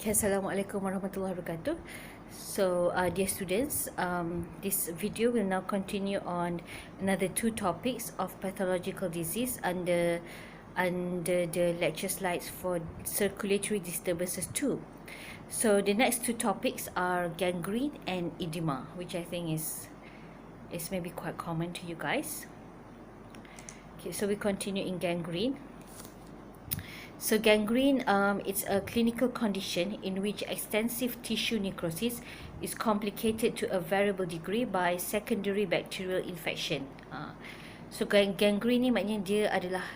Okay, Assalamualaikum warahmatullahi wabarakatuh. So, dear students, this video will now continue on another two topics of pathological disease under the lecture slides for circulatory disturbances 2. So, the next two topics are gangrene and edema, which I think is maybe quite common to you guys. Okay, so we continue in gangrene. So gangrene, it's a clinical condition in which extensive tissue necrosis is complicated to a variable degree by secondary bacterial infection. So gangrene ni maknanya dia adalah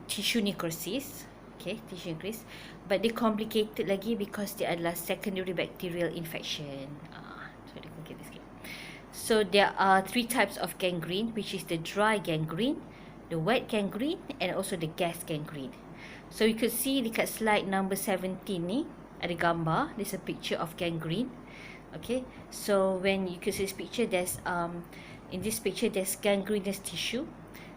tissue necrosis, okay, tissue necrosis, but dia complicated lagi because dia adalah secondary bacterial infection. So dia complicated sikit. So there are three types of gangrene, which is the dry gangrene, the wet gangrene, and also the gas gangrene. So you could see dekat slide number 17 ni ada gambar. There's a picture of gangrene. Okay, so when you can see this picture, there's in this picture there's gangrenous tissue.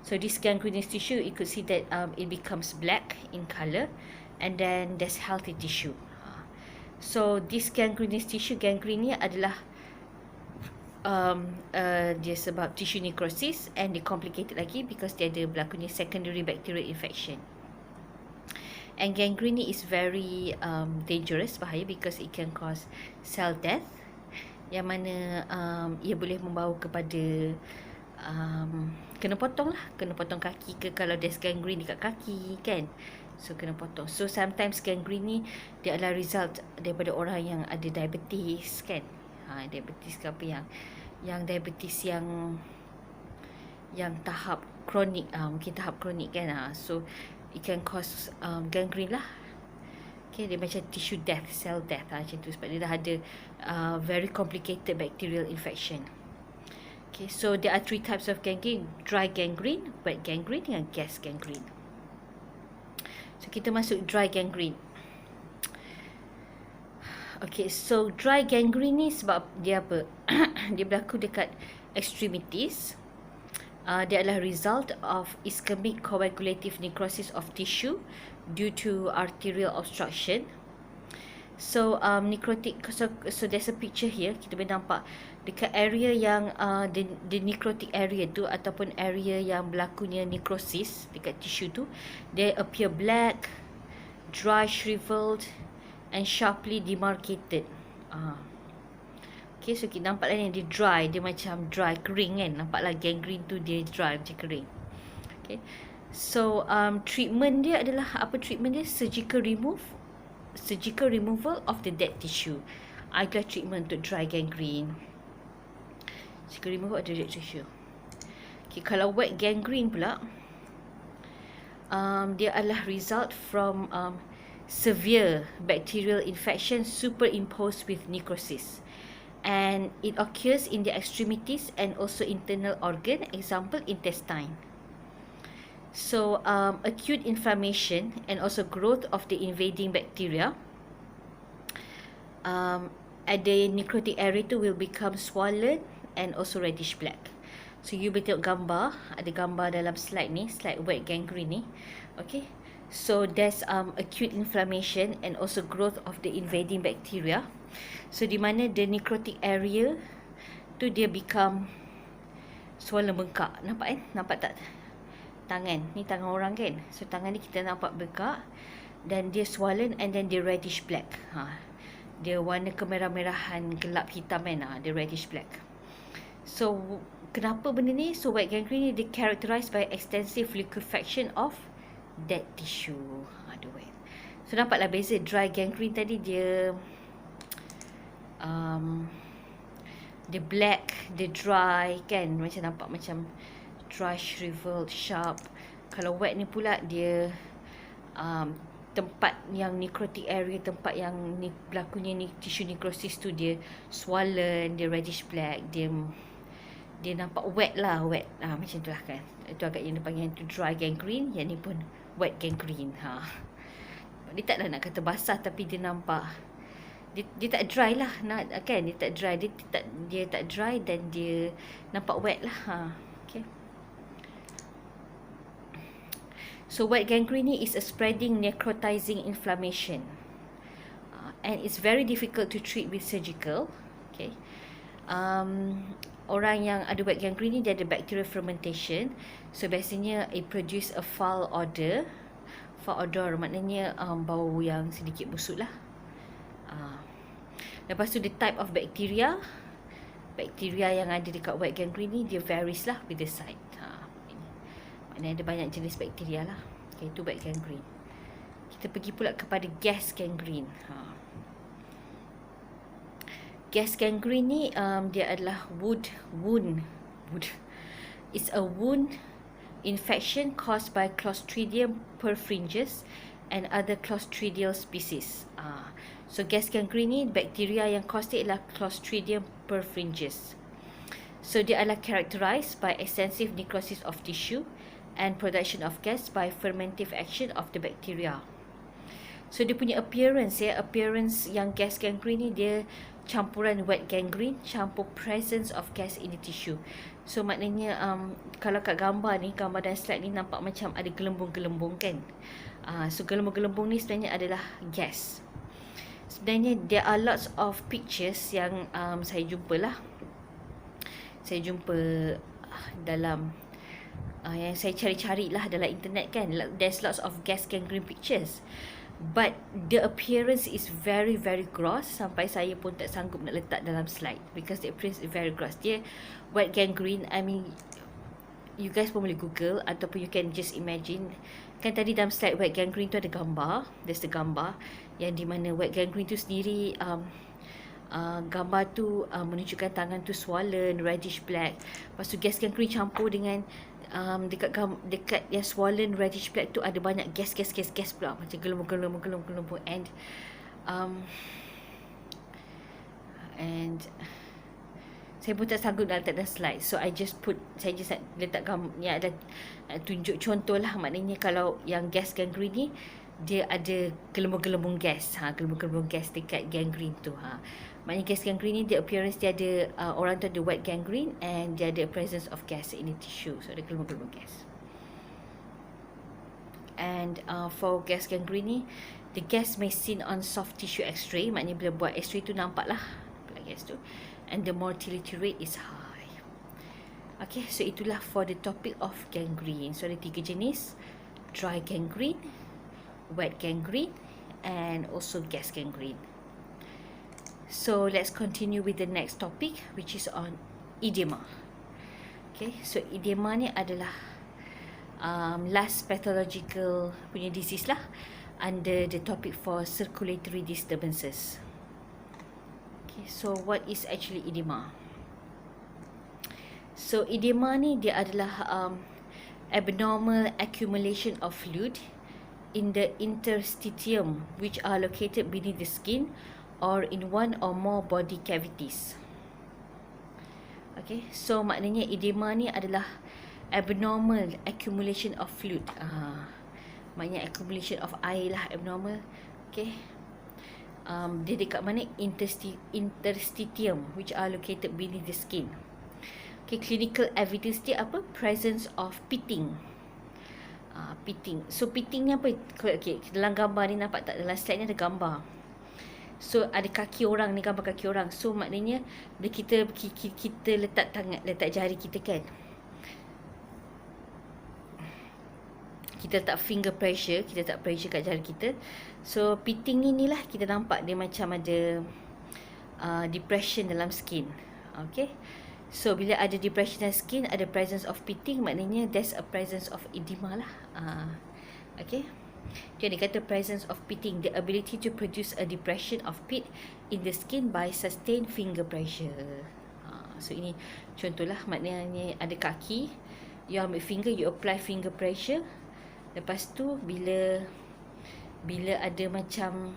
So this gangrenous tissue, you could see that it becomes black in color, and then there's healthy tissue. So this gangrenous tissue, gangrene ni adalah dia sebab tissue necrosis, and dia complicated lagi because dia ada berlakunya secondary bacterial infection. And gangrene is very dangerous, bahaya, because it can cause cell death, yang mana ia boleh membawa kepada kena potong kaki ke, kalau there's gangrene dekat kaki kan, so kena potong. So sometimes gangrene ni dia adalah result daripada orang yang ada diabetes kan, diabetes ke apa, yang diabetes yang tahap kronik, mungkin tahap kronik kan, so it can cause gangrene lah. Okay, dia macam tissue death, cell death macam tu, sebab dia dah ada very complicated bacterial infection. Okay, so there are three types of gangrene: dry gangrene, wet gangrene, and gas gangrene. So kita masuk dry gangrene. Okay, so dry gangrene ni sebab dia apa? Dia berlaku dekat extremities. Dia adalah result of ischemic coagulative necrosis of tissue due to arterial obstruction. So necrotic, so there's a picture here. Kita boleh nampak dekat area yang the necrotic area tu, ataupun area yang berlakunya necrosis dekat tissue tu, they appear black, dry, shriveled, and sharply demarcated. Okay, so kita nampak lah yang dia dry, dia macam dry, kering kan. Nampaklah gangrene tu dia dry, macam kering. Okay, so treatment dia adalah, apa treatment dia? Surgical removal of the dead tissue. Adalah treatment untuk dry gangrene. Surgical removal of the dead tissue. Okay, kalau wet gangrene pula, dia adalah result from severe bacterial infection superimposed with necrosis. And it occurs in the extremities and also internal organ, example intestine. So acute inflammation and also growth of the invading bacteria at the necrotic area tu will become swollen and also reddish black. So you boleh tengok gambar, ada gambar dalam slide ni, slide wet gangrene ni. Okay, so there's acute inflammation and also growth of the invading bacteria. So di mana the necrotic area tu dia become swollen, bengkak. Nampak kan? Nampak tak? Tangan. Ni tangan orang kan? So tangan ni kita nampak bengkak, dan dia swollen, and then dia reddish black. Dia warna kemerah-merahan, gelap hitam kan? Dia reddish black. So kenapa benda ni? So wet gangrene ni dia characterized by extensive liquefaction of dead tissue. Wet. So nampaklah beza. Dry gangrene tadi dia dia black, dia dry kan, macam nampak macam dry, shriveled, sharp. Kalau wet ni pula dia tempat yang necrotic area, tempat yang berlakunya ni tissue necrosis tu, dia swollen, dia reddish black, dia nampak wet lah, wet. Macam tu lah kan. Itu agak yang dipanggil tu dry gangrene, yang ni pun wet gangrene. Dia taklah nak kata basah, tapi dia nampak dia tak dry lah, kan, dia tak dry, dia tak dry, dan dia nampak wet lah. Okay, so wet gangrene is a spreading necrotizing inflammation. and it's very difficult to treat with surgical. Okay. Orang yang ada wet gangrene ni dia ada bacterial fermentation, so biasanya it produce a foul odor. Foul odor maknanya bau yang sedikit busuk lah. Lepas tu the type of bacteria yang ada dekat wet gangrene ni dia varies lah with the site. Maknanya ada banyak jenis bakteria lah. Okay, itu wet gangrene. Kita pergi pula kepada gas gangrene. Gas gangrene ni dia adalah wound. It's a wound infection caused by Clostridium perfringens and other Clostridial species. So gas gangrene ni bakteria yang cause dia adalah Clostridium perfringens. So dia adalah characterized by extensive necrosis of tissue and production of gas by fermentive action of the bacteria. So dia punya appearance yang gas gangrene ni dia campuran wet gangrene campur presence of gas in the tissue. So maknanya kalau kat gambar dan slide ni nampak macam ada gelembung-gelembung kan. So gelembung-gelembung ni sebenarnya adalah gas. Sebenarnya there are lots of pictures yang saya jumpa dalam yang saya cari-cari lah dalam internet kan. There's lots of gas gangrene pictures, but the appearance is very very gross sampai saya pun tak sanggup nak letak dalam slide because the appearance is very gross. Dia wet gangrene, I mean you guys pun boleh google ataupun you can just imagine. Kan tadi dalam slide wet gangrene tu ada gambar, there's the gambar yang di mana wet gangrene tu sendiri gambar tu menunjukkan tangan tu swollen, reddish black. Lepas tu gas gangrene campur dengan dekat yang swollen reddish black tu ada banyak gas pula, macam gelembung and saya pun tak sanggup nak letak dalam slide, so saya just letak ni ada tunjuk contoh lah. Maknanya kalau yang gas gangrene ni dia ada gelembung-gelembung gas, gelembung-gelembung gas dekat gangrene tu. Maknanya gas gangrene ni the appearance dia ada orang tu ada wet gangrene and dia ada presence of gas in the tissue, so ada gelembung-gelembung gas. And for gas gangrene ni, the gas may seen on soft tissue x-ray, maknanya bila buat x-ray tu nampak lah gas tu, and the mortality rate is high. Okay, so itulah for the topic of gangrene. So ada 3 jenis: dry gangrene, wet gangrene, and also gas gangrene. So let's continue with the next topic, which is on edema. Okay, so edema ni adalah last pathological punya disease lah under the topic for circulatory disturbances. Okay, so what is actually edema? So edema ni dia adalah abnormal accumulation of fluid in the interstitium which are located beneath the skin or in one or more body cavities. Okay, so maknanya edema ni adalah abnormal accumulation of fluid. Maknanya accumulation of air lah, abnormal. Okay, dia dekat mana? Interstitium which are located beneath the skin. Okay, clinical evidence dia apa? Presence of pitting. Pitting. So pitting ni apa? Okay, dalam gambar ni nampak tak? Dalam slide ni ada gambar. So ada kaki orang ni, gambar kaki orang. So maknanya bila kita letak tangan, letak jari kita kan, kita letak finger pressure, kita letak pressure kat jari kita. So pitting ni lah kita nampak dia macam ada depression dalam skin. Okay, so bila ada depression dalam skin, ada presence of pitting, maknanya there's a presence of edema lah. Okay, jadi kata presence of pitting, the ability to produce a depression of pit in the skin by sustained finger pressure. So ini contohlah, maknanya ada kaki, you ambil finger, you apply finger pressure. Lepas tu bila ada macam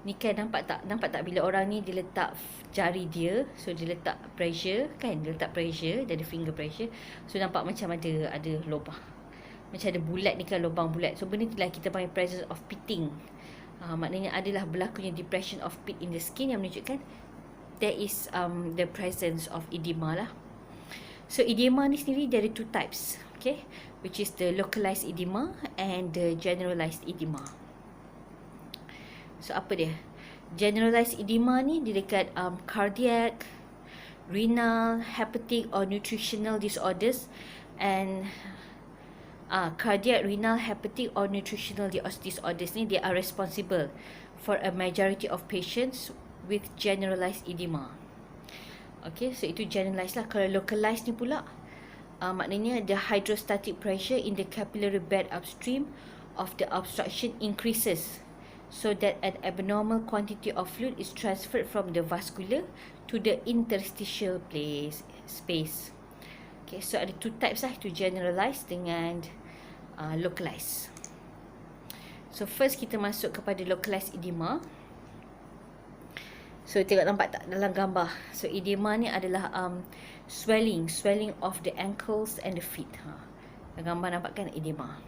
ni kan, nampak tak bila orang ni dia letak jari dia, so dia letak pressure kan, dia letak pressure, dia ada finger pressure, so nampak macam ada lubang, macam ada bulat ni kan, lubang bulat. So benda itulah kita panggil presence of pitting. Maknanya adalah berlakunya depression of pit in the skin yang menunjukkan there is the presence of edema lah. So edema ni sendiri there are 2 types, okay, which is the localized edema and the generalized edema. So apa dia? Generalized edema ni dia dekat cardiac, renal, hepatic or nutritional disorders, and cardiac, renal, hepatic or nutritional disorders ni, they are responsible for a majority of patients with generalized edema. Okay, so itu generalized lah. Kalau localized ni pula, maknanya the hydrostatic pressure in the capillary bed upstream of the obstruction increases, so that an abnormal quantity of fluid is transferred from the vascular to the interstitial space. Okay, so ada two types lah, to generalized dengan localized. So first kita masuk kepada localized edema. So tengok nampak tak dalam gambar. So edema ni adalah swelling of the ankles and the feet. Dalam gambar nampak kan edema.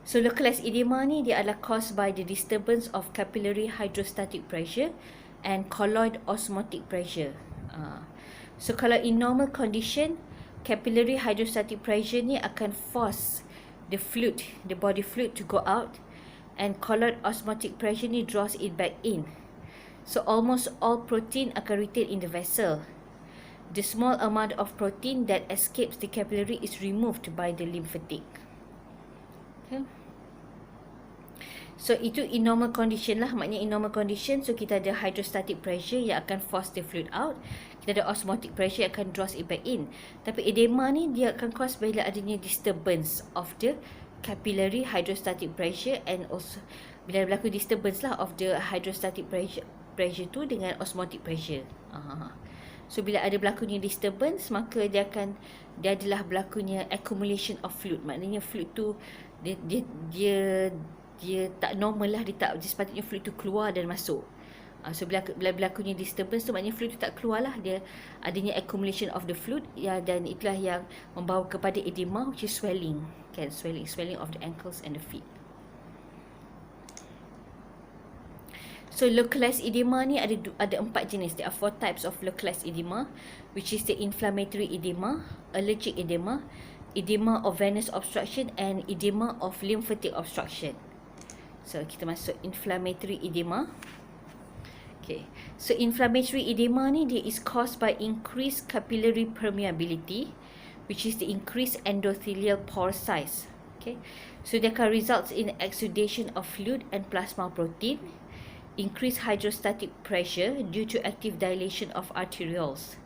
So localized edema ni dia adalah caused by the disturbance of capillary hydrostatic pressure and colloid osmotic pressure. So kalau in normal condition, capillary hydrostatic pressure ni akan force the fluid, the body fluid to go out, and colloid osmotic pressure ni draws it back in. So almost all protein akan retain in the vessel. The small amount of protein that escapes the capillary is removed by the lymphatic. Okay. So itu in normal condition lah. Maknanya in normal condition, so kita ada hydrostatic pressure yang akan force the fluid out. Kita ada osmotic pressure yang akan draw it back in. Tapi edema ni dia akan cause bila adanya disturbance of the capillary hydrostatic pressure, and also bila berlaku disturbance lah of the hydrostatic pressure tu dengan osmotic pressure. So bila ada berlakunya disturbance, maka dia adalah berlakunya accumulation of fluid. Maknanya fluid tu dia tak normal lah, dia sepatutnya fluid tu keluar dan masuk. So bila berlakunya disturbance tu, maknanya fluid tu tak keluar lah, dia adanya accumulation of the fluid, ya, dan itulah yang membawa kepada edema, which is swelling, kan, swelling of the ankles and the feet. So localized edema ni ada 4 jenis. There are 4 types of localized edema, which is the inflammatory edema, allergic edema, edema of venous obstruction, and edema of lymphatic obstruction. So kita masuk inflammatory edema. Okay. So inflammatory edema ni dia is caused by increased capillary permeability, which is the increased endothelial pore size. Okay. So that can result in exudation of fluid and plasma protein, increased hydrostatic pressure due to active dilation of arterioles.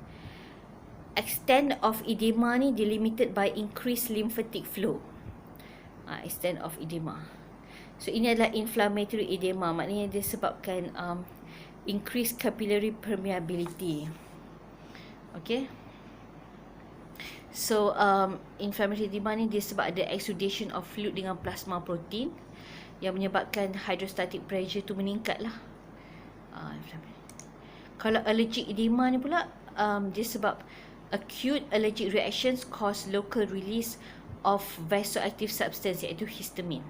Extent of edema ni delimited by increased lymphatic flow. Extent of edema. So ini adalah inflammatory edema, maknanya dia sebabkan increased capillary permeability. Okay. So inflammatory edema ni dia sebab ada exudation of fluid dengan plasma protein yang menyebabkan hydrostatic pressure tu meningkat lah. Kalau allergic edema ni pula, dia sebab acute allergic reactions cause local release of vasoactive substance, iaitu histamine.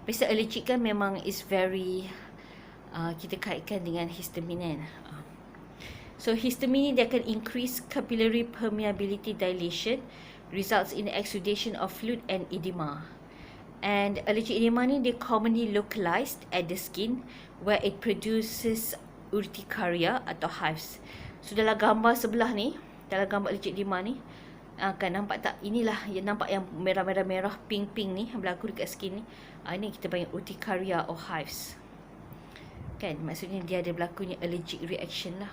Biasa allergic kan memang is very kita kaitkan dengan histamine kan. So histamine ni dia akan increase capillary permeability dilation, results in exudation of fluid and edema. And allergic edema ni dia commonly localized at the skin, where it produces urticaria atau hives. So dalam gambar sebelah ni, dalam gambar allergic edema ni, kan nampak tak? Inilah yang nampak yang merah-merah pink-pink ni berlaku dekat skin ni. Ini kita panggil urticaria or hives. Kan, maksudnya dia ada berlakunya allergic reaction lah.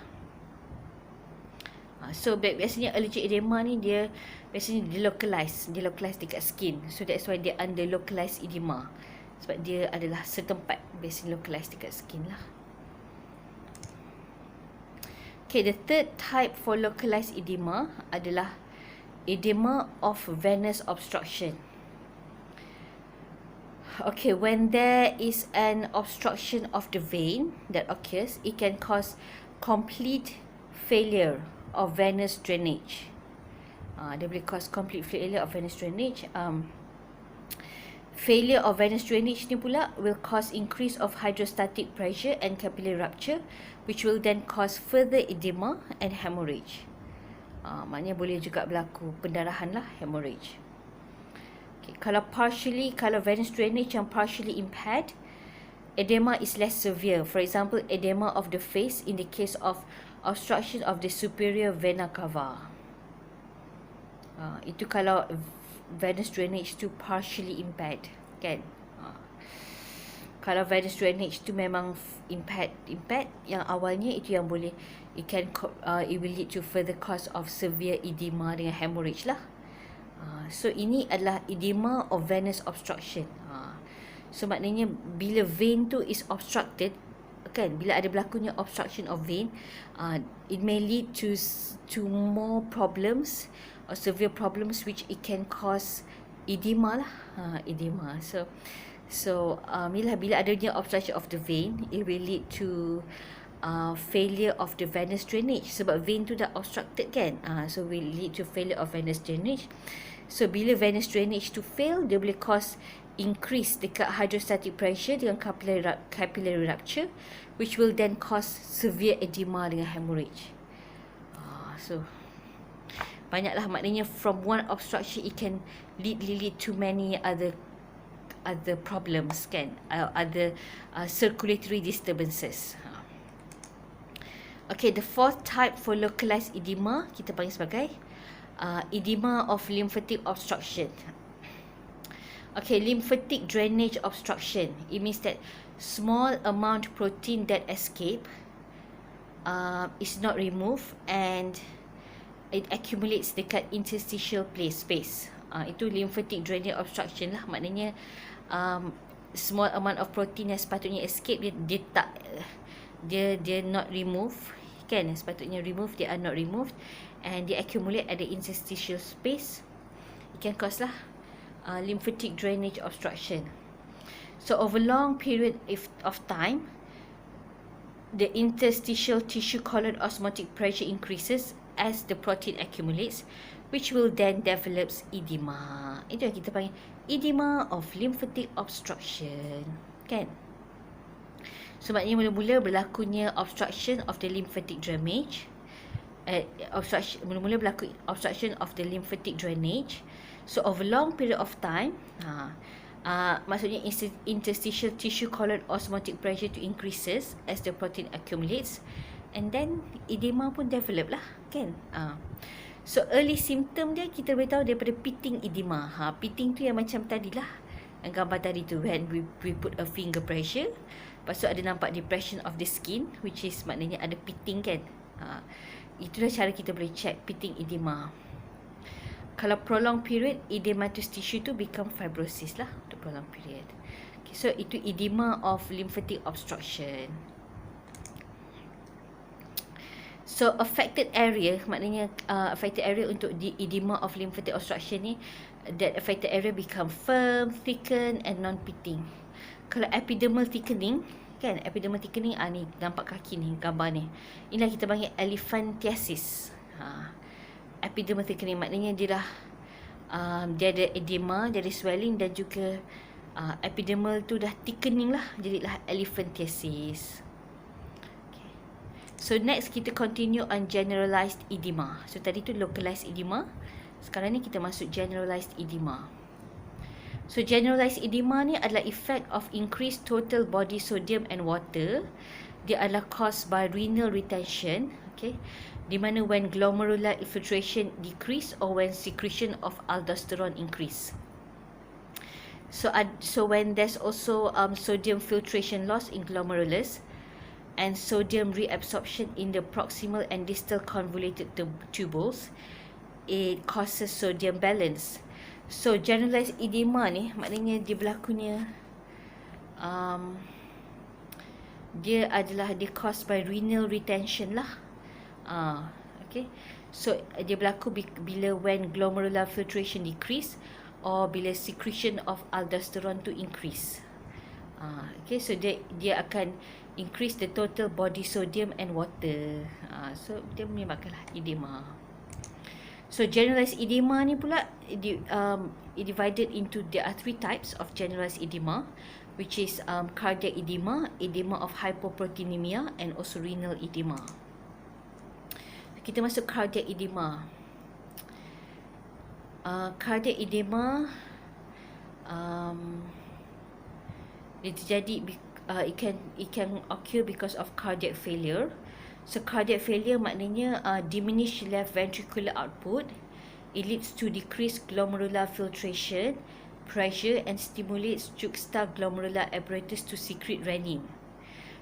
So biasanya allergic edema ni dia biasanya delocalized dekat skin. So that's why dia under localized edema, sebab dia adalah setempat, biasanya localized dekat skin lah. Okay, the third type for localized edema adalah edema of venous obstruction. Okay, when there is an obstruction of the vein that occurs, it can cause complete failure of venous drainage. Dia boleh cause complete failure of venous drainage. Failure of venous drainage ni pula will cause increase of hydrostatic pressure and capillary rupture, which will then cause further edema and hemorrhage. Maknanya boleh juga berlaku pendarahan lah, edema is less severe. For example, edema of the face in the case of obstruction of the superior vena cava. Itu kalau venous drainage tu partially impaired, kan? Kalau venous drainage tu memang impaired yang awalnya, itu yang boleh it will lead to further cause of severe edema dengan hemorrhage lah. So ini adalah edema of venous obstruction. So maknanya bila vein tu is obstructed, kan, bila ada berlakunya obstruction of vein, it may lead to more problems or severe problems, which it can cause edema lah. Edema. So bila adanya obstruction of the vein, it will lead to failure of the venous drainage, sebab vein tu dah obstructed, kan. So will lead to failure of venous drainage. So bila venous drainage tu fail, dia boleh cause increase dekat hydrostatic pressure dengan capillary rupture, which will then cause severe edema dengan hemorrhage. So banyaklah, maknanya from one obstruction it can lead to many other problems, kan, other circulatory disturbances. Okay, the fourth type for localized edema kita panggil sebagai edema of lymphatic obstruction. Okay, lymphatic drainage obstruction. It means that small amount protein that escape is not removed and it accumulates dekat interstitial space. Itu lymphatic drainage obstruction lah. Maknanya small amount of protein yang sepatutnya escape, dia not remove, kan, sepatutnya remove, they are not removed, and they accumulate at the interstitial space. It can cause lah lymphatic drainage obstruction. So over long period of time, the interstitial tissue column osmotic pressure increases as the protein accumulates, which will then develops edema. Itu yang kita panggil edema of lymphatic obstruction, kan. So maknanya mula-mula berlakunya obstruction of the lymphatic drainage, mula-mula berlaku obstruction of the lymphatic drainage. So over long period of time, maksudnya interstitial tissue column osmotic pressure to increases as the protein accumulates, and then edema pun develop lah, kan. So early symptom dia kita boleh tahu daripada pitting edema. Pitting tu yang macam tadilah, yang gambar tadi tu, when we put a finger pressure, lepas tu ada nampak depression of the skin, which is maknanya ada pitting, kan. Itulah cara kita boleh check pitting edema. Kalau prolonged period, edematous tissue tu become fibrosis lah untuk prolonged period. Okay, so itu edema of lymphatic obstruction. So affected area, maknanya affected area untuk edema of lymphatic obstruction ni, that affected area become firm, thicken and non-pitting. Kalau epidermal thickening, kan, epidermal thickening, ni nampak kaki ni, gambar ni, inilah kita panggil elephantiasis. Epidermal thickening maknanya dia dah dia ada edema, dia ada swelling, dan juga epidermal tu dah thickening lah, jadilah elephantiasis. Okay. So next kita continue on generalized edema. So tadi tu localized edema, sekarang ni kita masuk generalized edema. So generalized edema ni adalah effect of increased total body sodium and water. Dia adalah caused by renal retention, okay, di mana when glomerular infiltration decrease or when secretion of aldosterone increase. So when there's also sodium filtration loss in glomerulus and sodium reabsorption in the proximal and distal convoluted tubules, it causes sodium balance. So generalized edema ni maknanya dia berlakunya dia caused by renal retention lah. Okay. So dia berlaku bila when glomerular filtration decrease or bila secretion of aldosterone to increase. Okay, so dia akan increase the total body sodium and water. So dia menyebabkanlah edema. So generalized edema ni pula divided into, there are 3 types of generalized edema, which is cardiac edema, edema of hypoproteinemia, and also renal edema. Kita masuk cardiac edema. Cardiac edema dia terjadi it can occur because of cardiac failure. So cardiac failure maknanya diminished left ventricular output. It leads to decreased glomerular filtration, pressure, and stimulates juxtaglomerular apparatus to secrete renin.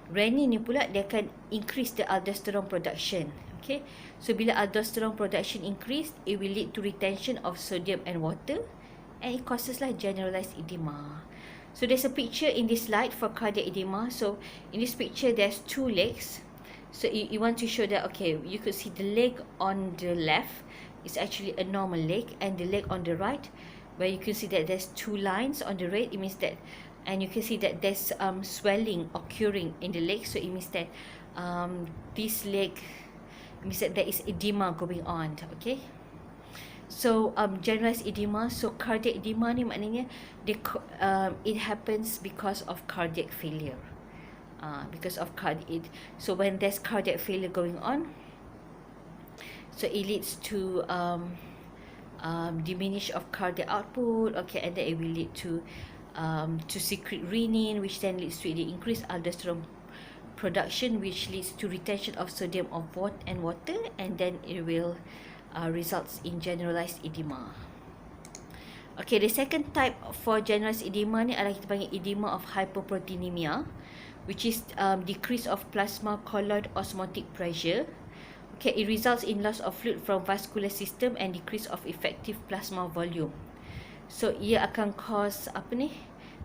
Renin ni pula dia akan increase the aldosterone production. Okay, so bila aldosterone production increase, it will lead to retention of sodium and water, and it causes lah generalized edema. So there's a picture in this slide for cardiac edema. So in this picture, there's two legs. So you want to show that, okay, you could see the leg on the left is actually a normal leg, and the leg on the right, where you can see that there's two lines on the red, it means that, and you can see that there's swelling occurring in the leg. So it means that this leg means that there is edema going on. Okay, so generalized edema. So cardiac edema ni maknanya it happens because of cardiac failure. So when there's cardiac failure going on, so it leads to diminish of cardiac output. Okay, and then it will lead to secrete renin, which then leads to the increased aldosterone production, which leads to retention of sodium and water, and then it will results in generalized edema. Okay, the second type for generalized edema ni adalah kita panggil edema of hypoproteinemia, which is decrease of plasma colloid osmotic pressure. Okay, it results in loss of fluid from vascular system and decrease of effective plasma volume. So ia akan cause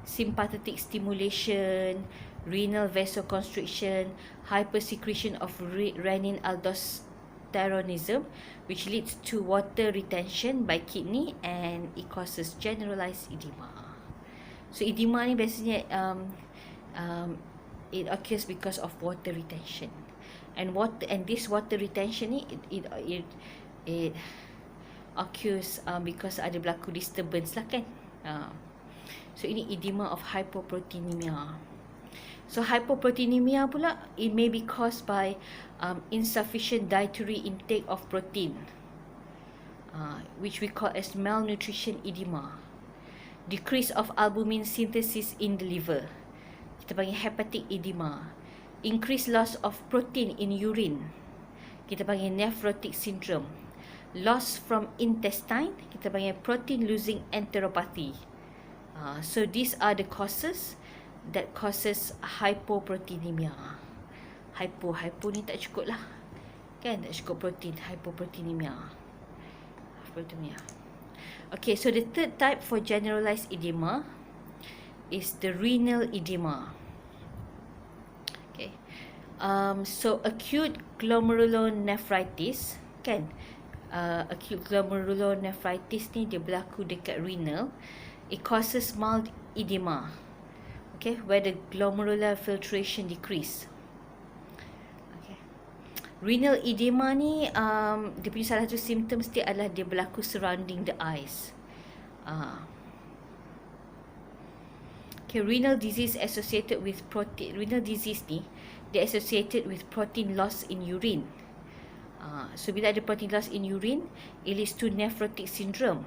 sympathetic stimulation, renal vasoconstriction, hypersecretion of renin aldosteronism, which leads to water retention by kidney, and it causes generalized edema. So edema ni biasanya it occurs because of water retention, and this water retention ni it occurs because ada berlaku disturbance lah kan. So ini edema of hypoproteinemia. So hypoproteinemia pula, it may be caused by insufficient dietary intake of protein, which we call as malnutrition edema. Decrease of albumin synthesis in the liver, kita panggil hepatic edema. Increased loss of protein in urine, kita panggil nephrotic syndrome. Loss from intestine, kita panggil protein losing enteropathy. So these are the causes that causes hypoproteinemia. Hypo ni tak cukup lah, kan, tak cukup protein, hypoproteinemia. Okay, so the third type for generalized edema is the renal edema. Okay, so acute glomerulonephritis, kan, acute glomerulonephritis ni dia berlaku dekat renal. It causes mild edema, okay, where the glomerular filtration decrease. Okay, renal edema ni dia punya salah satu symptoms dia adalah dia berlaku surrounding the eyes. Okay, renal disease associated with protein. Renal disease ni dia associated with protein loss in urine. So bila ada protein loss in urine, it leads to nephrotic syndrome.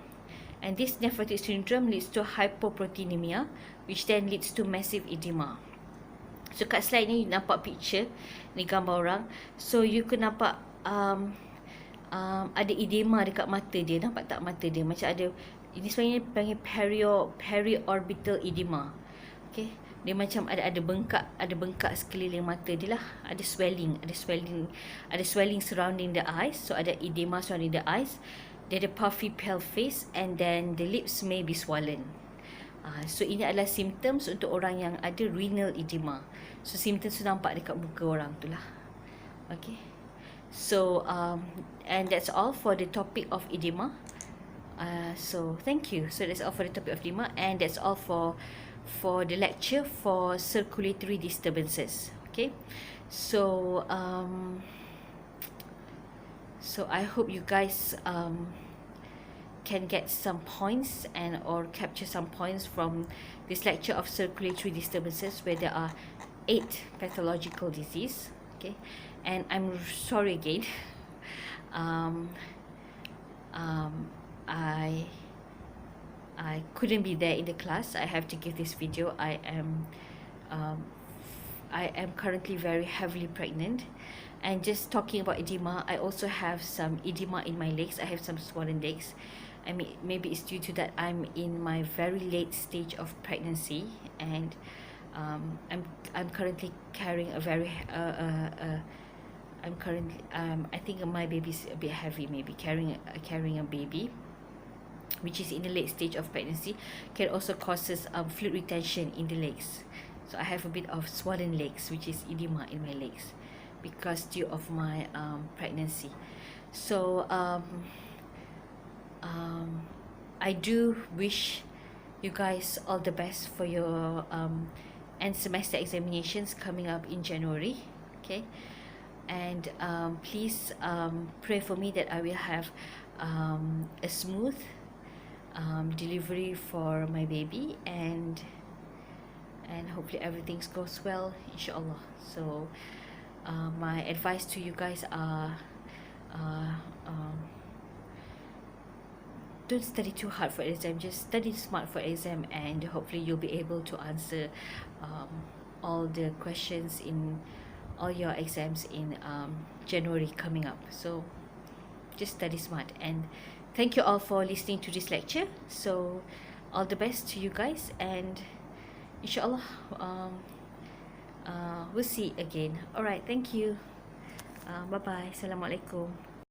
And this nephrotic syndrome leads to hypoproteinemia, which then leads to massive edema. So kat slide ni nampak picture, ni gambar orang. So you can nampak ada edema dekat mata dia. Nampak tak mata dia? Macam ada, ini sebenarnya panggil periorbital edema. Okay, dia macam ada bengkak sekeliling mata dia lah. Ada swelling surrounding the eyes. So ada edema surrounding the eyes. Dia ada puffy pale face, and then the lips may be swollen. So ini adalah symptoms untuk orang yang ada renal edema. So symptoms tu nampak dekat muka orang tu lah. Okay, so and that's all for the topic of edema. So thank you. So that's all for the topic of edema, and that's all for the lecture for circulatory disturbances. Okay, so so I hope you guys can get some points or capture some points from this lecture of circulatory disturbances, where there are 8 pathological disease. Okay, and I'm sorry again. I couldn't be there in the class. I have to give this video. I am I am currently very heavily pregnant. And just talking about edema, I also have some edema in my legs. I have some swollen legs. I mean, maybe it's due to that I'm in my very late stage of pregnancy, and I'm currently carrying a very I'm currently I think my baby's a bit heavy, maybe carrying a baby which is in the late stage of pregnancy can also causes fluid retention in the legs. So I have a bit of swollen legs, which is edema in my legs because due of my pregnancy. So I do wish you guys all the best for your end semester examinations coming up in January. Okay, and please pray for me that I will have a smooth delivery for my baby, and hopefully everything goes well, inshallah. So my advice to you guys are uh, um, don't study too hard for exam, just study smart for exam, and hopefully you'll be able to answer all the questions in all your exams in January coming up. So just study smart, and thank you all for listening to this lecture. So all the best to you guys, and inshallah we'll see again. All right, thank you. Bye bye. Assalamualaikum.